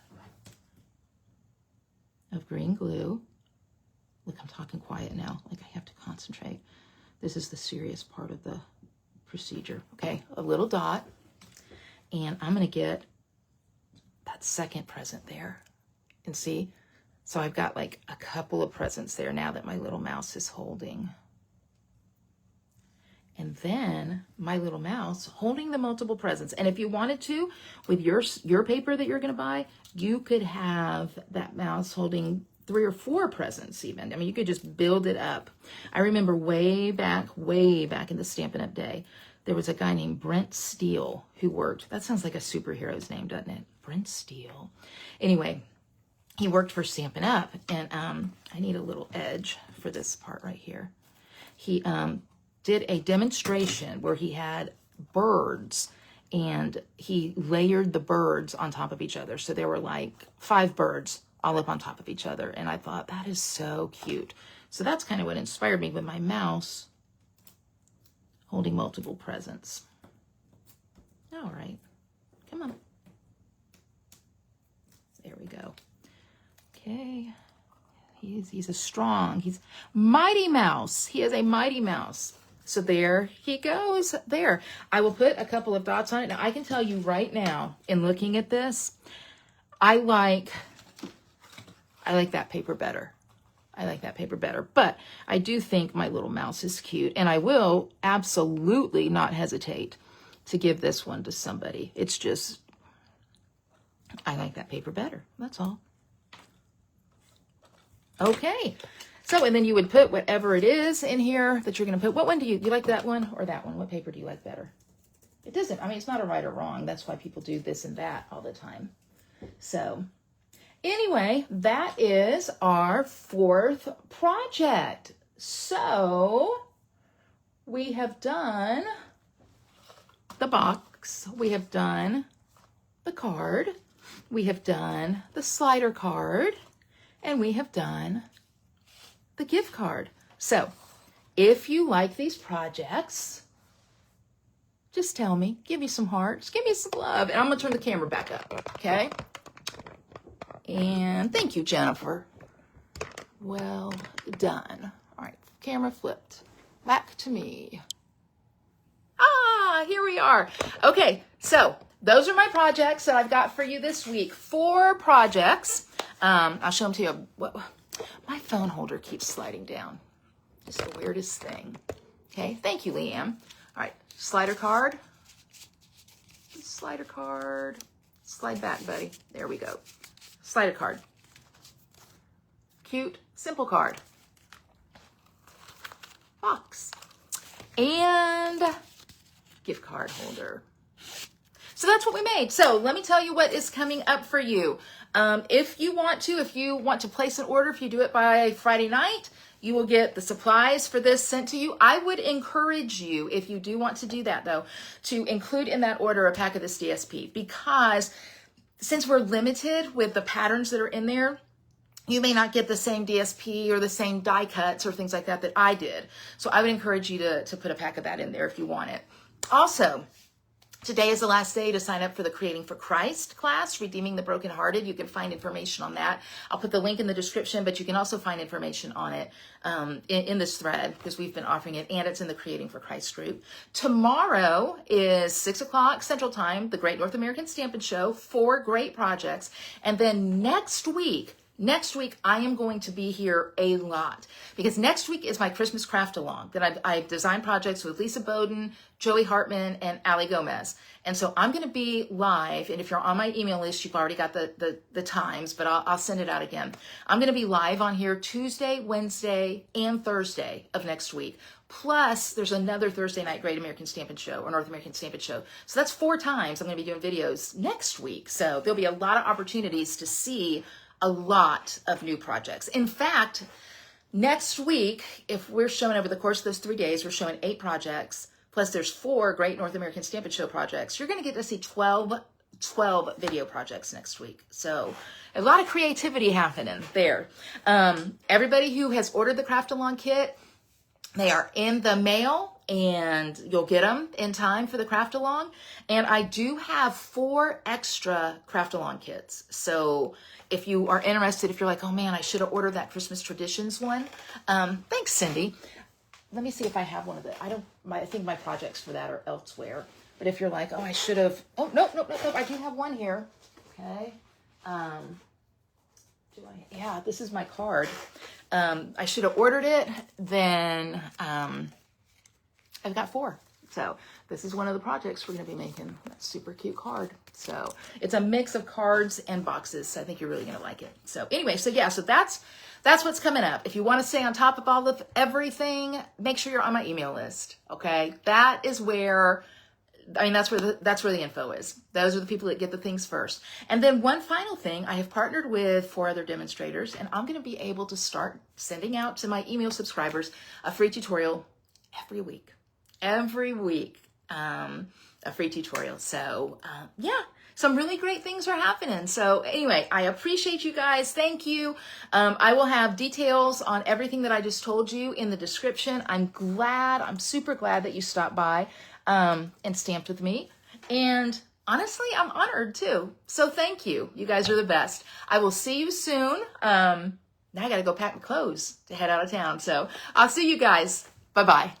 Of green glue. Look, I'm talking quiet now. Like I have to concentrate. This is the serious part of the procedure. Okay, a little dot. And I'm going to get that second present there. And see? So I've got like a couple of presents there now that my little mouse is holding. And then my little mouse holding the multiple presents. And if you wanted to, with your paper that you're going to buy, you could have that mouse holding 3 or 4 presents even. I mean, you could just build it up. I remember way back in the Stampin' Up! Day, there was a guy named Brent Steele who worked. That sounds like a superhero's name, doesn't it? Brent Steele. Anyway, he worked for Stampin' Up! And I need a little edge for this part right here. He did a demonstration where he had birds, and he layered the birds on top of each other. So there were like 5 birds all up on top of each other. And I thought, that is so cute. So that's kind of what inspired me with my mouse holding multiple presents. All right, come on. There we go. Okay. He's Mighty Mouse. He is a Mighty Mouse. So there he goes. There. I will put a couple of dots on it. Now, I can tell you right now, in looking at this, I like that paper better. I like that paper better. But I do think my little mouse is cute. And I will absolutely not hesitate to give this one to somebody. It's just, I like that paper better. That's all. Okay. So, and then you would put whatever it is in here that you're going to put. What one do you like, that one or that one? What paper do you like better? It doesn't, I mean, it's not a right or wrong. That's why people do this and that all the time. So anyway, that is our 4th project. So we have done the box. We have done the card. We have done the slider card. And we have done the gift card. So if you like these projects, just tell me, give me some hearts, give me some love, and I'm gonna turn the camera back up, okay? And thank you, Jennifer. Well done. All right, camera flipped. Back to me. Ah, here we are. Okay, so those are my projects that I've got for you this week. 4 projects. I'll show them to you. My phone holder keeps sliding down. It's the weirdest thing. Okay, thank you, Leanne. All right, slider card. Slider card. Slide back, buddy. There we go. Slider card. Cute, simple card. Box. And gift card holder. So that's what we made. So let me tell you what is coming up for you. If you want to place an order, if you do it by Friday night, you will get the supplies for this sent to you. I would encourage you, if you do want to do that though, to include in that order a pack of this DSP, because since we're limited with the patterns that are in there, you may not get the same DSP or the same die cuts or things like that that I did. So I would encourage you to put a pack of that in there if you want it. Also, today is the last day to sign up for the Creating for Christ class, Redeeming the Brokenhearted. You can find information on that. I'll put the link in the description, but you can also find information on it in this thread, because we've been offering it, and it's in the Creating for Christ group. Tomorrow is 6 o'clock Central Time, the Great North American Stampin' Show, 4 great projects. And then next week, I am going to be here a lot, because next week is my Christmas craft along that I've designed projects with Lisa Bowden, Joey Hartman, and Ali Gomez. And so I'm going to be live. And if you're on my email list, you've already got the times, but I'll send it out again. I'm going to be live on here Tuesday, Wednesday, and Thursday of next week. Plus, there's another Thursday night Great American Stampin' Show, or North American Stampin' Show. So that's 4 times I'm going to be doing videos next week. So there'll be a lot of opportunities to see a lot of new projects. In fact, next week, if we're showing over the course of those 3 days, we're showing 8 projects, plus there's 4 Great North American Stampin' Show projects. You're going to get to see 12 video projects next week. So a lot of creativity happening there. Everybody who has ordered the Craft Along kit, they are in the mail, and you'll get them in time for the Craft Along. And I do have 4 extra Craft Along kits. So if you are interested, if you're like, oh man, I should have ordered that Christmas Traditions one. Thanks, Cindy. Let me see if I have one of the, I think my projects for that are elsewhere. But if you're like, oh, I should have, oh, nope, I do have one here. Okay. Yeah, this is my card. I should have ordered it. Then I've got 4. So this is one of the projects we're going to be making. That's super cute card. So it's a mix of cards and boxes. So I think you're really going to like it. So anyway, so yeah, so that's what's coming up. If you want to stay on top of all of everything, make sure you're on my email list. Okay. That is where, I mean, that's where the info is. Those are the people that get the things first. And then one final thing, I have partnered with 4 other demonstrators, and I'm going to be able to start sending out to my email subscribers a free tutorial every week. Every week, a free tutorial. So yeah, some really great things are happening. So anyway, I appreciate you guys. Thank you. I will have details on everything that I just told you in the description. I'm super glad that you stopped by and stamped with me. And honestly, I'm honored too. So thank you. You guys are the best. I will see you soon. Now I got to go pack my clothes to head out of town. So I'll see you guys. Bye-bye.